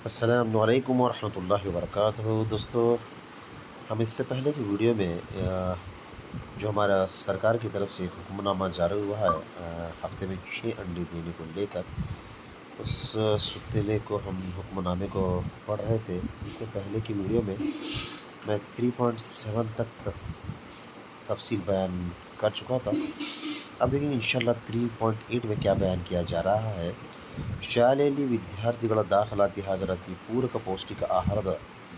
अस्सलामु अलैकुम वरहमतुल्लाहि वबरकातुहू। दोस्तों, हम इससे पहले की वीडियो में जो हमारा सरकार की तरफ से एक हुक्मनामा जारी हुआ है हफ्ते में 6 अंडे देने को लेकर, उस सुत्तीले को हम हुक्मनामे को पढ़ रहे थे। इससे पहले की वीडियो में मैं 3.7 तक तफसील बयान कर चुका था। अब देखिए इंशाल्लाह 3.8 में क्या बयान किया जा रहा है। ಶಾಲೆಯಲ್ಲಿ ವಿದ್ಯಾರ್ಥಿಗಳ ದಾಖಲಾತಿ ಹಾಜರಾತಿ ಪೂರಕ ಪೌಷ್ಟಿಕ ಆಹಾರದ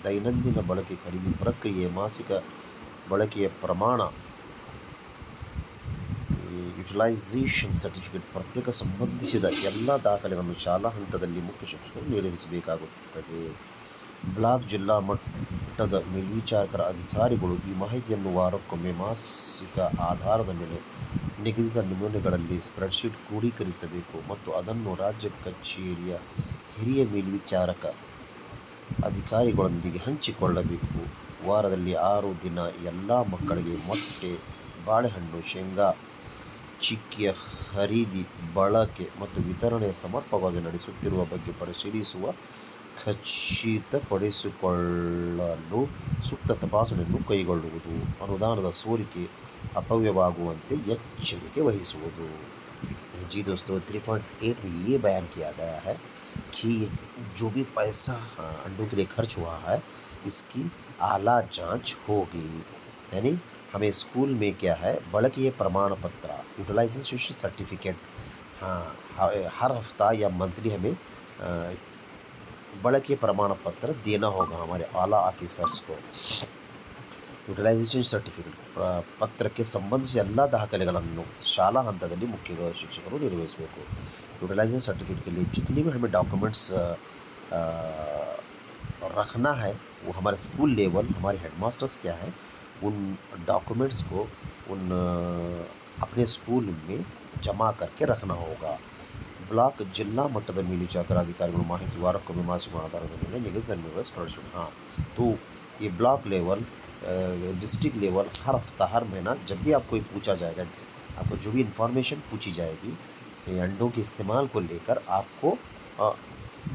ದೈನಂದಿನ ಬಳಕೆ ಖರೀದಿ ಪ್ರಕ್ರಿಯೆ ಮಾಸಿಕ ಬಳಕೆಯ ಪ್ರಮಾಣ ಯುಟಿಲೈಸೇಷನ್ ಸರ್ಟಿಫಿಕೇಟ್ ಪ್ರತ್ಯೇಕ ಸಂಬಂಧಿಸಿದ ಎಲ್ಲ ದಾಖಲೆಗಳನ್ನು ಶಾಲಾ ಹಂತದಲ್ಲಿ ಮುಖ್ಯ ಶಿಕ್ಷಕರು ನಿರ್ವಹಿಸಬೇಕಾಗುತ್ತದೆ. ಬ್ಲಾಕ್ ಜಿಲ್ಲಾ ಮಟ್ಟದ ಮೇಲ್ವಿಚಾರಕರ ಅಧಿಕಾರಿಗಳು ಈ ಮಾಹಿತಿಯನ್ನು ವಾರಕ್ಕೊಮ್ಮೆ ಮಾಸಿಕ ಆಧಾರದ ಮೇಲೆ ನಿಗದಿತ ನಮೂನೆಗಳಲ್ಲಿ ಸ್ಪ್ರೆಡ್ಶೀಟ್ ಕ್ರೋಢೀಕರಿಸಬೇಕು ಮತ್ತು ಅದನ್ನು ರಾಜ್ಯ ಕಚೇರಿಯ ಹಿರಿಯ ಮೇಲ್ವಿಚಾರಕ ಅಧಿಕಾರಿಗಳೊಂದಿಗೆ ಹಂಚಿಕೊಳ್ಳಬೇಕು. ವಾರದಲ್ಲಿ 6 ದಿನ ಎಲ್ಲ ಮಕ್ಕಳಿಗೆ ಮೊಟ್ಟೆ, ಬಾಳೆಹಣ್ಣು, ಶೇಂಗಾ ಚಿಕ್ಕಿಯ ಖರೀದಿ, ಬಳಕೆ ಮತ್ತು ವಿತರಣೆ ಸಮರ್ಪಕವಾಗಿ ನಡೆಸುತ್ತಿರುವ ಬಗ್ಗೆ ಪರಿಶೀಲಿಸುವ ಖಚಿತಪಡಿಸಿಕೊಳ್ಳಲು ಸೂಕ್ತ ತಪಾಸಣೆಯನ್ನು ಕೈಗೊಳ್ಳುವುದು. ಅನುದಾನದ ಸೋರಿಕೆ अपव्यवाಗುವಂತೆ ಎಚ್ಚರಿಕೆ ವಹಿಸುವುದು. जी दोस्तों, 3.8 में ये बयान किया गया है कि जो भी पैसा अंडों के लिए खर्च हुआ है, इसकी आला जांच होगी। यानी हमें स्कूल में क्या है, ಬಳಕೆಯ प्रमाण पत्र यूटिलाइजेशन सर्टिफिकेट हर हफ्ता या मंथली हमें ಬಳಕೆಯ प्रमाण पत्र देना होगा हमारे आला ऑफिसर्स को. ಯುಟಿಲೈಸೇಷನ್ ಸರ್ಟಿಫಿಕೇಟ್ ಪತ್ರಕ್ಕೆ ಸಂಬಂಧಿಸಿದ ಎಲ್ಲ ದಾಖಲೆಗಳನ್ನು ಶಾಲಾ ಹಂತದಲ್ಲಿ ಮುಖ್ಯ ಶಿಕ್ಷಕರು ನಿರ್ವಹಿಸಬೇಕು. यूटिलाइजेशन सर्टिफिकेट के लिए जितनी भी हमें डॉक्यूमेंट्स रखना है, वो हमारे स्कूल लेवल हमारे हेडमास्टर्स क्या है, उन डॉक्यूमेंट्स को अपने स्कूल में जमा करके रखना होगा. ಬ್ಲಾಕ್ ಜಿಲ್ಲಾ ಮಟ್ಟದ ಮೇಲ್ವಿಚಾರಕರ ಅಧಿಕಾರಿಗಳು ಮಾಹಿತಿ ವಾರಕ್ಕೊಮ್ಮೆ ಮಾಸಿಕ ಆಧಾರದ ಮೇಲೆ ನಿಗದಿತ ಸ್ಪ್ರೆಡ್ಶೀಟ್. तो ये ब्लॉक लेवल, डिस्ट्रिक्ट लेवल, हर हफ्ता हर महीना जब भी आपको पूछा जाएगा, आपको जो भी इंफॉर्मेशन पूछी जाएगी अंडों के इस्तेमाल को लेकर आपको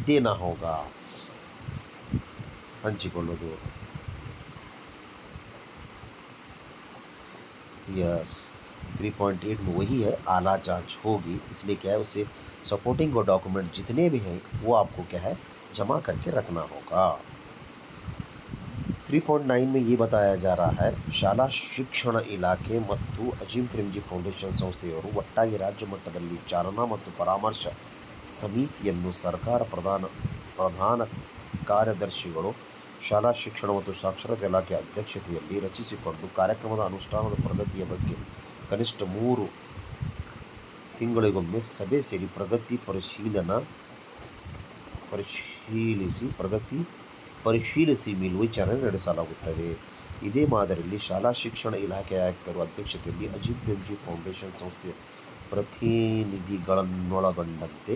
देना होगा. ಹಂಚಿಕೊಳ್ಳೋದು. यस, 3.8 में वही है, आला जांच होगी. इसलिए क्या है, उसे सपोर्टिंग और डॉक्यूमेंट जितने भी हैं वो आपको क्या है, जमा करके रखना होगा. 3.9 में ये बताया जा रहा है, ಶಾಲಾ ಶಿಕ್ಷಣ ಇಲಾಖೆ ಮತ್ತು ಅಜೀಂ ಪ್ರೇಮ್ಜಿ ಫೌಂಡೇಶನ್ ಸಂಸ್ಥೆಯವರು ಒಟ್ಟಾಗಿ ರಾಜ್ಯ ಮಟ್ಟದಲ್ಲಿ ಚಾಲನಾ ಮತ್ತು ಪರಾಮರ್ಶೆ ಸಮಿತಿಯನ್ನು ಸರ್ಕಾರ ಪ್ರಧಾನ ಕಾರ್ಯದರ್ಶಿಗಳು, ಶಾಲಾ ಶಿಕ್ಷಣ ಮತ್ತು ಸಾಕ್ಷರತಾ ಇಲಾಖೆ ಅಧ್ಯಕ್ಷತೆಯಲ್ಲಿ ರಚಿಸಿಕೊಂಡು ಕಾರ್ಯಕ್ರಮದ ಅನುಷ್ಠಾನದ ಪ್ರಗತಿಯ ಬಗ್ಗೆ ಕನಿಷ್ಠ 3 ತಿಂಗಳಿಗೊಮ್ಮೆ ಸಭೆ ಸೇರಿ ಪ್ರಗತಿ ಪರಿಶೀಲಿಸಿ ಮೇಲ್ವಿಚಾರಣೆ ನಡೆಸಲಾಗುತ್ತದೆ. ಇದೇ ಮಾದರಿಯಲ್ಲಿ ಶಾಲಾ ಶಿಕ್ಷಣ ಇಲಾಖೆ ಆಯುಕ್ತರ ಅಧ್ಯಕ್ಷತೆಯಲ್ಲಿ ಅಜೀಂ ಪ್ರೇಮ್ಜಿ ಫೌಂಡೇಶನ್ ಸಂಸ್ಥೆಯ ಪ್ರತಿನಿಧಿಗಳನ್ನೊಳಗೊಂಡಂತೆ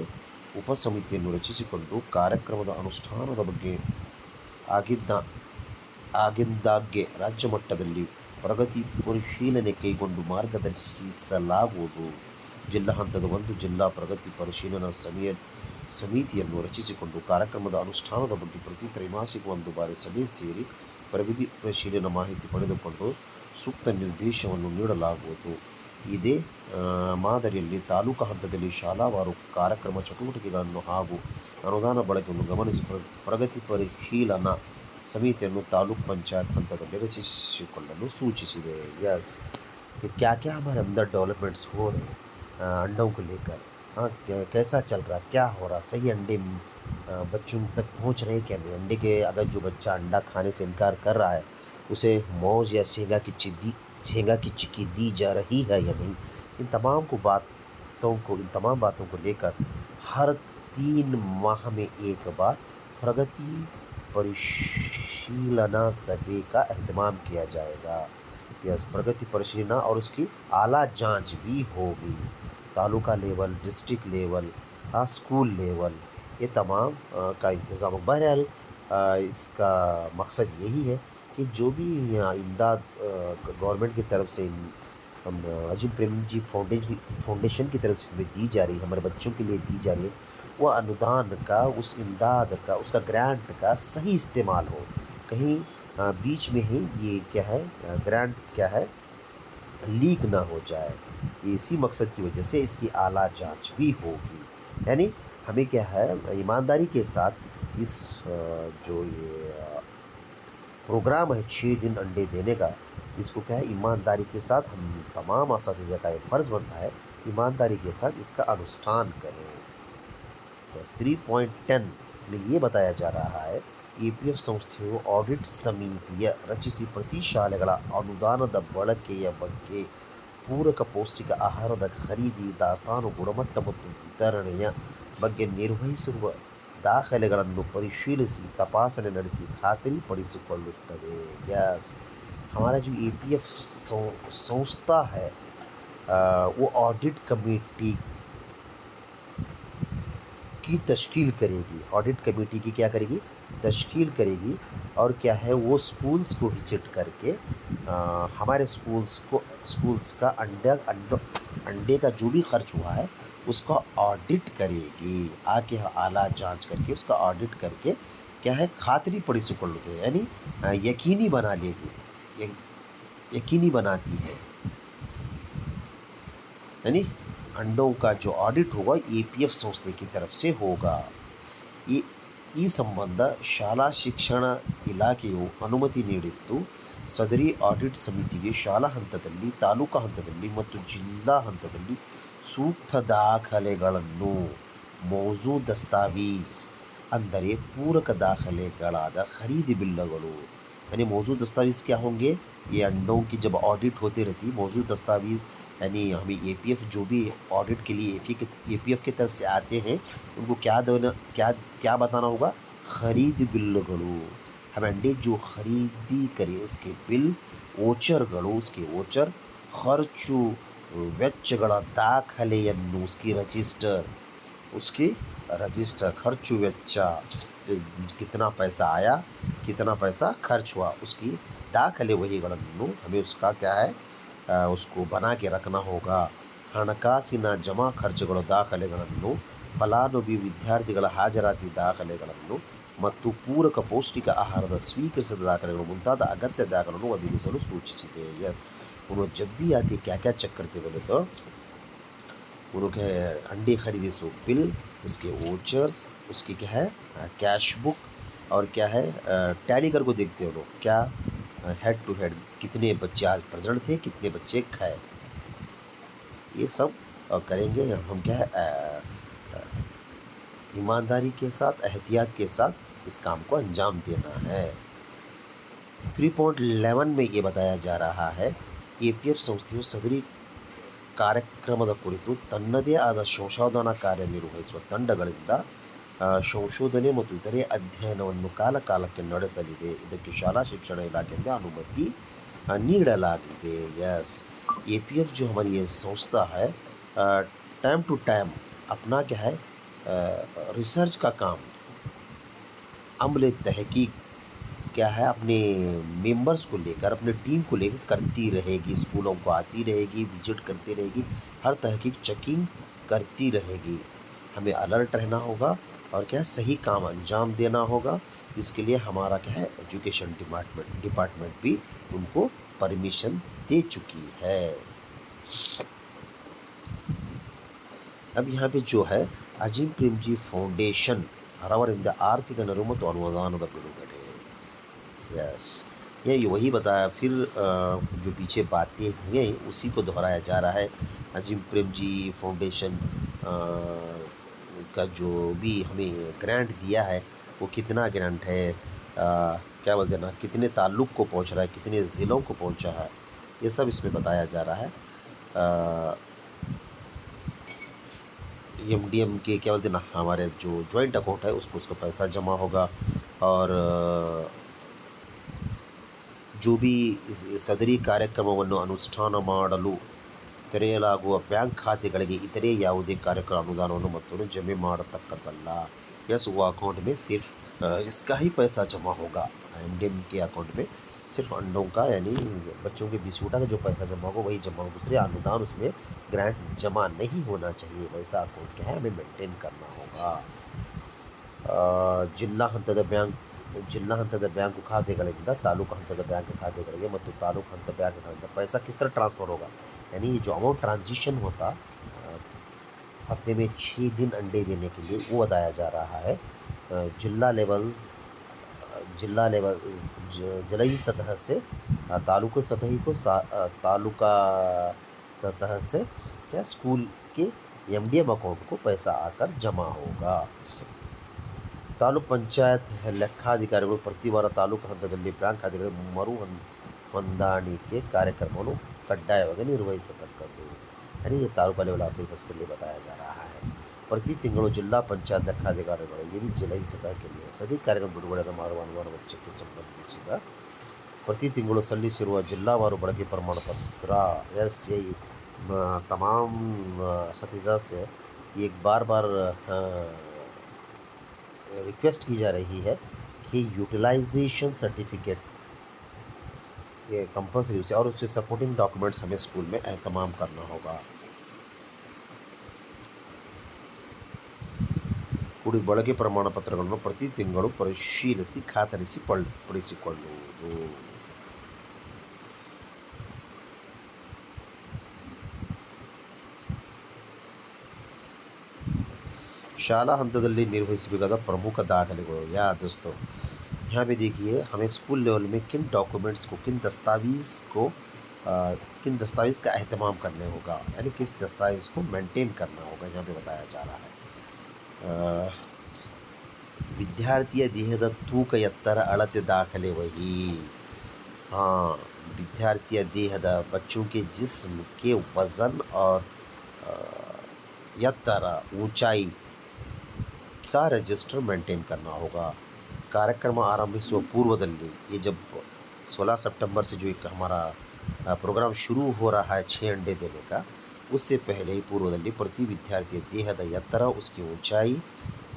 ಉಪಸಮಿತಿಯನ್ನು ರಚಿಸಿಕೊಂಡು ಕಾರ್ಯಕ್ರಮದ ಅನುಷ್ಠಾನದ ಬಗ್ಗೆ ಆಗಿಂದಾಗ್ಗೆ ರಾಜ್ಯ ಮಟ್ಟದಲ್ಲಿ ಪ್ರಗತಿ ಪರಿಶೀಲನೆ ಕೈಗೊಂಡು ಮಾರ್ಗದರ್ಶಿಸಲಾಗುವುದು. ಜಿಲ್ಲಾ ಹಂತದ ಒಂದು ಜಿಲ್ಲಾ ಪ್ರಗತಿ ಪರಿಶೀಲನಾ ಸಮಿತಿಯನ್ನು ರಚಿಸಿಕೊಂಡು ಕಾರ್ಯಕ್ರಮದ ಅನುಷ್ಠಾನದ ಬಗ್ಗೆ ಪ್ರತಿ ತ್ರೈಮಾಸಿಕ ಒಂದು ಬಾರಿ ಸಭೆ ಸೇರಿ ಪ್ರಗತಿ ಪರಿಶೀಲನಾ ಮಾಹಿತಿ ಪಡೆದುಕೊಂಡು ಸೂಕ್ತ ನಿರ್ದೇಶನವನ್ನು ನೀಡಲಾಗುವುದು. ಇದೇ ಮಾದರಿಯಲ್ಲಿ ತಾಲೂಕು ಹಂತದಲ್ಲಿ ಶಾಲಾವಾರು ಕಾರ್ಯಕ್ರಮ ಚಟುವಟಿಕೆಗಳನ್ನು ಹಾಗೂ ಅನುದಾನ ಬಳಕೆಯನ್ನು ಗಮನಿಸಿ ಪ್ರಗತಿ ಪರಿಶೀಲನಾ समितिಯನ್ನು ತಾಲೂಕು पंचायत ಹಂತದಲ್ಲಿ ರಚಿಸಿಕೊಳ್ಳಲು ಸೂಚಿಸಿದೆ. यस, क्या क्या हमारे अंदर डेवलपमेंट्स हो रहे हैं अंडों को लेकर. हाँ, कैसा चल रहा है, क्या हो रहा, सही अंडे बच्चों तक पहुंच रहे हैं क्या नहीं. अंडे के अगर जो बच्चा अंडा खाने से इनकार कर रहा है, उसे मौज या सेंगा की चिक्की दी जा रही है या नहीं. इन तमाम बातों को लेकर हर 3 माह में एक बार प्रगति परिशीलना सभा का एहतमाम किया जाएगा. यस, प्रगति परिशीलना और उसकी आला जांच भी होगी. Taluka level, district level, school level, ये तमाम का इंतज़ाम. बहरहाल इसका मकसद यही है कि जो भी इमदाद गवर्नमेंट की तरफ से अजीम प्रेमजी फाउंडेशन की तरफ से हमें दी जा रही है, हमारे बच्चों के लिए दी जा रही है, वो अनुदान का, उस इमदाद का, उसका ग्रांट का सही इस्तेमाल हो। कहीं बीच में ही ये क्या है, ग्रांट क्या है, लीक ना हो जाए। इसी मकसद की वजह से इसकी आला जांच भी होगी। यानी हमें क्या है, ईमानदारी के साथ इस जो ये प्रोग्राम है 6 दिन अंडे देने का, इसको क्या है, ईमानदारी के साथ हम तमाम असातिज़ा का एक फ़र्ज़ बनता है, ईमानदारी के साथ इसका अनुष्ठान करें। बस 3.10 में ये बताया जा रहा है, EPF ಸಂಸ್ಥೆಯು ಆಡಿಟ್ ಸಮಿತಿಯ ರಚಿಸಿ ಪ್ರತಿ ಶಾಲೆಗಳ ಅನುದಾನದ ಬಳಕೆಯ ಬಗ್ಗೆ ಪೂರಕ ಪೌಷ್ಟಿಕ ಆಹಾರದ ಖರೀದಿ, ದಾಸ್ತಾನು, ಗುಣಮಟ್ಟ ಮತ್ತು ವಿತರಣೆಯ ಬಗ್ಗೆ ನಿರ್ವಹಿಸಿರುವ ದಾಖಲೆಗಳನ್ನು ಪರಿಶೀಲಿಸಿ ತಪಾಸಣೆ ನಡೆಸಿ ಖಾತರಿಪಡಿಸಿಕೊಳ್ಳುತ್ತದೆ। यस, हमारा जो EPF संस्था है, वो ऑडिट कमेटी की तश्कील करेगी। ऑडिट कमेटी की क्या करेगी, तश्कील करेगी। और क्या है, वो स्कूल्स को विजिट करके हमारे स्कूल्स का अंडे का जो भी खर्च हुआ है उसका ऑडिट करेगी। आके आला जांच करके उसका ऑडिट करके क्या है, खातरी पडिಸಿಕೊಳ್ಳುತ್ತೆ, यानी यकीनी बना लेगी, यकीनी बनाती है। यानी अंडों का जो ऑडिट होगा EPF संस्थे की तरफ से होगा। ಈ ಸಂಬಂಧ ಶಾಲಾ ಶಿಕ್ಷಣ ಇಲಾಖೆಯು ಅನುಮತಿ ನೀಡಿದ್ದು, ಸದರಿ ಆಡಿಟ್ ಸಮಿತಿಗೆ ಶಾಲಾ ಹಂತದಲ್ಲಿ, ತಾಲೂಕಾ ಹಂತದಲ್ಲಿ ಮತ್ತು ಜಿಲ್ಲಾ ಹಂತದಲ್ಲಿ ಸೂಕ್ತ ದಾಖಲೆಗಳನ್ನು, ಮೌಜೂ ದಸ್ತಾವೇಜ್ ಅಂದರೆ ಪೂರಕ ದಾಖಲೆಗಳಾದ ಖರೀದಿ ಬಿಲ್ಲುಗಳು, यानी मौजूद दस्तावेज़ क्या होंगे, ये अंडों की जब ऑडिट होती रहती है, मौजूद दस्तावेज़ यानी हमें EPF जो भी ऑडिट के लिए EPF की तरफ से आते हैं उनको क्या देना, क्या बताना होगा, खरीद बिल्लुಗಳು, हम अंडे जो खरीदी करें उसके बिल, ವೋಚರ್ಗಳು, उसके ವೋಚರ್, ಖರ್ಚು ವೆಚ್ಚಗಳ ದಾಖಲೆಯನ್ನು, उसकी रजिस्टर खर्च वेच्च, कितना पैसा आया, कितना पैसा खर्च हुआ, उसकी दाखले वहीಗಳನ್ನು हमें उसका क्या है, उसको बना के रखना होगा। ಹಣಕಾಸಿನ ಜಮಾ ಖರ್ಚುಗಳ ದಾಖಲೆಗಳನ್ನು, ಫಲಾನುಭವಿ ವಿದ್ಯಾರ್ಥಿಗಳ ಹಾಜರಾತಿ ದಾಖಲೆಗಳನ್ನು ಮತ್ತು ಪೂರಕ ಪೌಷ್ಟಿಕ ಆಹಾರದ ಸ್ವೀಕರಿಸಿದ ದಾಖಲೆಗಳು ಮುಂತಾದ ಅಗತ್ಯ ದಾಖಲೆಗಳನ್ನು ಒದಗಿಸಲು ಸೂಚಿಸಿದೆ। यस, उन्होंने जब भी आती क्या क्या चेक करते बोले तो उन्होंने अंडे खरीदे सो बिल, उसके वोचर्स, उसकी क्या है कैश बुक, और क्या है टैली कर को देखते हो लोग, क्या हेड टू हेड कितने बच्चे आज प्रेजेंट थे, कितने बच्चे खाए, ये सब करेंगे हम। क्या है ईमानदारी के साथ, एहतियात के साथ इस काम को अंजाम देना है। 3.11 में ये बताया जा रहा है, EPF ಸಂಸ್ಥೆಯು ಸದರಿ ಕಾರ್ಯಕ್ರಮದ ಕುರಿತು ತನ್ನದೇ ಆದ ಸಂಶೋಧನಾ ಕಾರ್ಯನಿರ್ವಹಿಸುವ ತಂಡಗಳಿಂದ ಸಂಶೋಧನೆ ಮತ್ತು ಇತರೆ ಅಧ್ಯಯನವನ್ನು ಕಾಲಕಾಲಕ್ಕೆ ನಡೆಸಲಿದೆ। ಇದಕ್ಕೆ ಶಾಲಾ ಶಿಕ್ಷಣ ಇಲಾಖೆಯಿಂದ ಅನುಮತಿ ನೀಡಲಾಗಿದೆ। यस, EPF जो हमारी ये संस्था है, टाइम टू टाइम अपना क्या है, रिसर्च का काम, अमल तहकीक क्या है, अपने मेंबर्स को लेकर, अपने टीम को लेकर करती रहेगी, स्कूलों को आती रहेगी, विजिट करती रहेगी, हर तहकीक चेकिंग करती रहेगी। हमें अलर्ट रहना होगा और क्या सही काम अंजाम देना होगा। इसके लिए हमारा क्या है, एजुकेशन डिपार्टमेंट भी उनको परमिशन दे चुकी है। अब यहाँ पे जो है ಅಜೀಂ ಪ್ರೇಮ್ಜಿ ಫೌಂಡೇಶನ್ ಅವರಿಂದ ಆರ್ಥಿಕ ನೆರವು ಮತ್ತು ಅನುದಾನದ ಬಿಡುಗಡೆ। यस, ये वही बताया, फिर जो पीछे बातें हुए उसी को दोहराया जा रहा है। अजीम प्रेमजी फाउंडेशन का जो भी हमें ग्रांट दिया है वो कितना ग्रांट है, क्या बोलते हैं ना, कितने ताल्लुक़ को पहुंच रहा है, कितने ज़िलों को पहुंचा है, ये सब इसमें बताया जा रहा है। MDM के क्या बोलते हैं ना, हमारे जो जॉइंट अकाउंट है उसका पैसा जमा होगा, और जो भी ಸದರಿ ಕಾರ್ಯಕ್ರಮವನ್ನು ಅನುಷ್ಠಾನ ಮಾಡಲು ತೆರೆಯಲಾಗುವ ಬ್ಯಾಂಕ್ ಖಾತೆಗಳಿಗೆ ಇತರೆ ಯಾವುದೇ ಕಾರ್ಯಕ್ರಮ ಅನುದಾನವನ್ನು ಮತ್ತು ಜಮೆ ಮಾಡತಕ್ಕದ್ದಲ್ಲ। यस, वो अकाउंट में सिर्फ इसका ही पैसा जमा होगा, MDM के अकाउंट में सिर्फ अंडों का यानी बच्चों के बिस्कुटा का जो पैसा जमा होगा वही जमा हो, दूसरे अनुदान उसमें ग्रांट जमा नहीं होना चाहिए। वैसा अकाउंट क्या है हमें मेंटेन करना होगा। ಜಿಲ್ಲಾ ಹಂತದ ಬ್ಯಾಂಕು ಖಾತೆಗಳಿಂದ ತಾಲೂಕು ಹಂತದ ಬ್ಯಾಂಕ್ खातेಗಳಿಗೆ ಮತ್ತು तालुक हंत बैंक खाते पैसा किस तरह ट्रांसफ़र होगा, यानी ये जो अमाउंट ट्रांजिशन होता हफ्ते में 6 दिन अंडे देने के लिए वो बताया जा रहा है। जिला लेवल जलई सतह से तालुका सतह से क्या स्कूल के एमडीएम अकाउंट को पैसा आकर जमा होगा। ತಾಲೂಕ್ ಪಂಚಾಯತ್ ಲೆಕ್ಕಾಧಿಕಾರಿಗಳು ಪ್ರತಿ ವಾರ ತಾಲೂಕು ಹಂತದಲ್ಲಿ ಬ್ಯಾಂಕ್ ಖಾತೆಗಳ ಹೊಂದಾಣಿಕೆ ಕಾರ್ಯಕ್ರಮವನ್ನು कड्डायವಾಗಿ निर्वहिसतಕ್ಕದ್ದು, यानी ये तालुका लेवल ऑफिसर्स के लिए बताया जा रहा है। ಪ್ರತಿ ತಿಂಗಳು ಜಿಲ್ಲಾ ಪಂಚಾಯತ್ ಲೆಕ್ಕಾಧಿಕಾರಿಗಳು ये भी जिलाई सतह के लिए सभी ಕಾರ್ಯಕ್ರಮ ಬಿಡುಗಡೆ ಮಾಡುವ ಅನುದಾನ ವೆಚ್ಚಕ್ಕೆ ಸಂಬಂಧಿಸಿದ ಪ್ರತಿ ತಿಂಗಳು ಸಲ್ಲಿಸಿರುವ ಜಿಲ್ಲಾವಾರು ಬಳಕೆ ಪ್ರಮಾಣ पत्र SI तमाम सतीजा से एक बार रिक्वेस्ट की जा रही है कि यूटिलाइजेशन सर्टिफिकेट ये कंपल्सरी उसे और उससे सपोर्टिंग डॉक्यूमेंट्स हमें स्कूल में एहतमाम करना होगा। ಕೂಡಿ ಬಳಕೆ ಪ್ರಮಾಣ ಪತ್ರಗಳನ್ನು ಪ್ರತಿ ತಿಂಗಳು ಪರಿಶೀಲಿಸಿ ಖಾತರಿಸಿಕೊಳ್ಳುವುದು। शाला हंतದಲ್ಲಿ निर्वहिसಬೇಕಾದ प्रमुख दाखिलेಗಳು या दोस्तों यहाँ पे देखिए हमें स्कूल लेवल में किन डॉक्यूमेंट्स को किन दस्तावेज़ का एहतमाम करने होगा, यानी किस दस्तावेज़ को मेंटेन करना होगा यहाँ पे बताया जा रहा है। विद्यार्थिಯ ದೇಹದ ತೂಕ ಎತ್ತರ ಅಳತೆ ದಾಖಲೆ वही, हाँ विद्यार्थिಯ देहದ बच्चों के जिस्म के वज़न और ಎತ್ತರ ऊंचाई का रजिस्टर मेंटेन करना होगा। कार्यक्रम आरंभिಸುವ पूर्वದಲ್ಲಿ ये जब 16 सितंबर से जो एक हमारा प्रोग्राम शुरू हो रहा है 6 अंडे देने का, उससे पहले ही पूर्वದಲ್ಲಿ प्रति विद्यार्थी देहದ ಎತ್ತರ उसकी ऊंचाई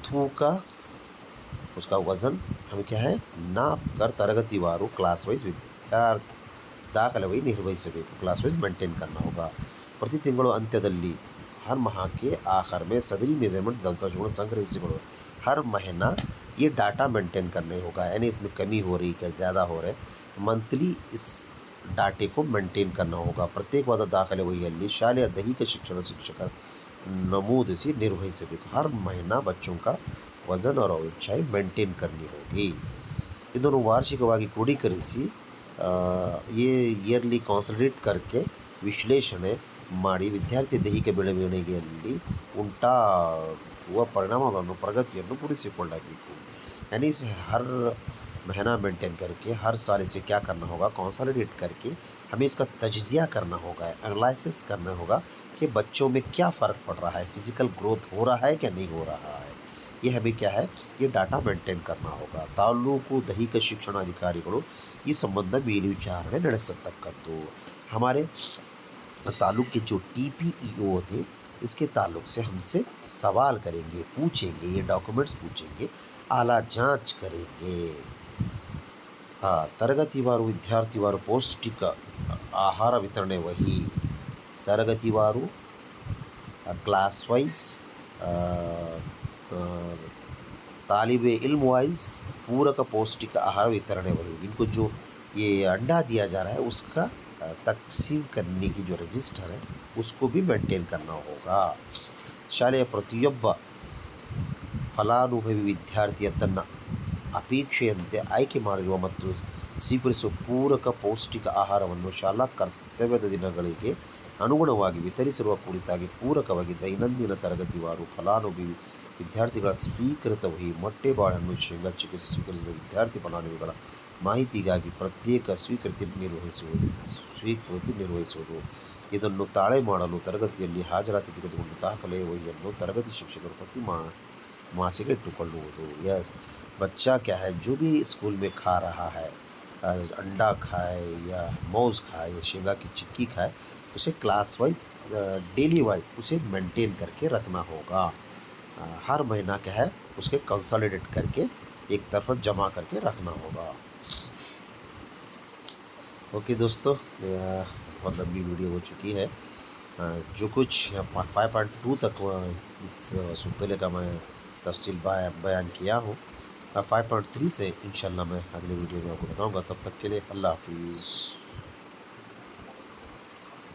तूक उसका वज़न हमें क्या है नाप कर तरगतिवारू क्लास वाइज विद्यार्थी दाखले वही निर्वहिसಬೇಕು, क्लास वाइज मेंटेन करना होगा। प्रति ತಿಂಗಳು अंत्यದಲ್ಲಿ हर माह के आखिर में सदरी मेजरमेंट दस्तावेजों संग्रहित हर महीना ये डाटा मेंटेन करने होगा, यानी इसमें कमी हो रही क्या ज़्यादा हो रहे मंथली इस डाटे को मेंटेन करना होगा। ಪ್ರತ್ಯೇಕವಾದ ದಾಖಲೆ ವಹಿಯಲ್ಲಿ ಶಾಲೆಯ ದೈಹಿಕ ಶಿಕ್ಷಣ ಶಿಕ್ಷಕರ ನಮೂದಿಸಿ ನಿರ್ವಹಿಸಬೇಕು। हर महीना बच्चों का वज़न और ऊंचाई मेंटेन करनी होगी। ಇದನ್ನು ವಾರ್ಷಿಕವಾಗಿ ಕ್ರೋಢೀಕರಿಸಿ ये ईयरली ಕಾನ್ಸಂಟ್ರೇಟ್ करके ವಿಶ್ಲೇಷಣೆ ಮಾಡಿ ವಿದ್ಯಾರ್ಥಿ ದೈಹಿಕ ಬೆಳವಣಿಗೆಯಲ್ಲಿ ಉಂಟಾಗುವ ಪರಿಣಾಮವನ್ನು ಪ್ರಗತಿಯನ್ನು ಗುರುತಿಸಿಕೊಳ್ಳಬೇಕು। यानी इसे हर महीना मेंटेन करके हर साल इसे क्या करना होगा कंसोलिडेट करके हमें इसका तजिया करना होगा, एनालिसिस करना होगा कि बच्चों में क्या फ़र्क पड़ रहा है, फिज़िकल ग्रोथ हो रहा है क्या नहीं हो रहा है, ये हमें क्या है ये डाटा मेंटेन करना होगा। ತಾಲೂಕು ದೈಹಿಕ ಶಿಕ್ಷಣಾಧಿಕಾರಿಗಳು ಈ ಸಂಬಂಧ ಮೇಲ್ವಿಚಾರಣೆ ನಡೆಸತಕ್ಕದ್ದು। हमारे ताल्लुक के जो TPEO होते इसके ताल्लुक से हमसे सवाल करेंगे, पूछेंगे, ये डॉक्यूमेंट्स पूछेंगे, आला जांच करेंगे। हाँ तरगतिवारू विद्यार्थिवारू पौष्टिक आहार वितರಣೆ वही तरगतिवारू क्लास वाइज तालिबे इल्म वाइज पूरक पौष्टिक आहार वितರಣೆ वही। इनको जो ये अंडा दिया जा रहा है उसका तकसीम करने की जो रजिस्टर है उसको भी मेंटेन करना होगा। ಶಾಲೆಯ ಪ್ರತಿಯೊಬ್ಬ ಫಲಾನುಭವಿ ವಿದ್ಯಾರ್ಥಿಯ ತನ್ನ ಅಪೇಕ್ಷೆಯಂತೆ ಆಯ್ಕೆ ಮಾಡಿರುವ ಮತ್ತು ಸ್ವೀಕರಿಸುವ ಪೂರಕ ಪೌಷ್ಟಿಕ ಆಹಾರವನ್ನು ಶಾಲಾ ಕರ್ತವ್ಯದ ದಿನಗಳಿಗೆ ಅನುಗುಣವಾಗಿ ವಿತರಿಸಿರುವ ಕುರಿತಾಗಿ ಪೂರಕವಾಗಿ ದೈನಂದಿನ ತರಗತಿವಾರು ಫಲಾನುಭವಿ ವಿದ್ಯಾರ್ಥಿಗಳ ಸ್ವೀಕೃತ ವಹಿ ಮೊಟ್ಟೆ ಬಾಳೆಹಣ್ಣು ಶೇಂಗಾ ಚಿಕಿತ್ಸೆ ಸ್ವೀಕರಿಸಿದ ವಿದ್ಯಾರ್ಥಿ ಫಲಾನುಭವಿಗಳ ಮಾಹಿತಿಗಾಗಿ ಪ್ರತ್ಯೇಕ ಸ್ವೀಕೃತಿ ನಿರ್ವಹಿಸುವುದು। ಇದನ್ನು ತಾಳೆ ಮಾಡಲು ತರಗತಿಯಲ್ಲಿ ಹಾಜರಾತಿ ತೆಗೆದುಕೊಂಡು ದಾಖಲೆ ವಹಿಯನ್ನು ತರಗತಿ ಶಿಕ್ಷಕರು ಪ್ರತಿ मासिक इट्टुಕೊಳ್ಳುವುದು। यस बच्चा क्या है जो भी स्कूल में खा रहा है, अंडा खाए या मौज खाए या शेंगा की चिक्की खाए, उसे क्लास वाइज डेली वाइज उसे मेंटेन करके रखना होगा। हर महीना क्या है उसके कंसोलिडेट करके एक तरफ जमा करके रखना होगा। ओके दोस्तों, बहुत लंबी वीडियो हो चुकी है। जो कुछ 5.2 तक इस सुतले का मैं तफसील बयान किया हूँ। 5.3 से इंशाल्लाह मैं अगले वीडियो में आपको बताऊँगा। तब तक के लिए अल्लाह हाफिज़।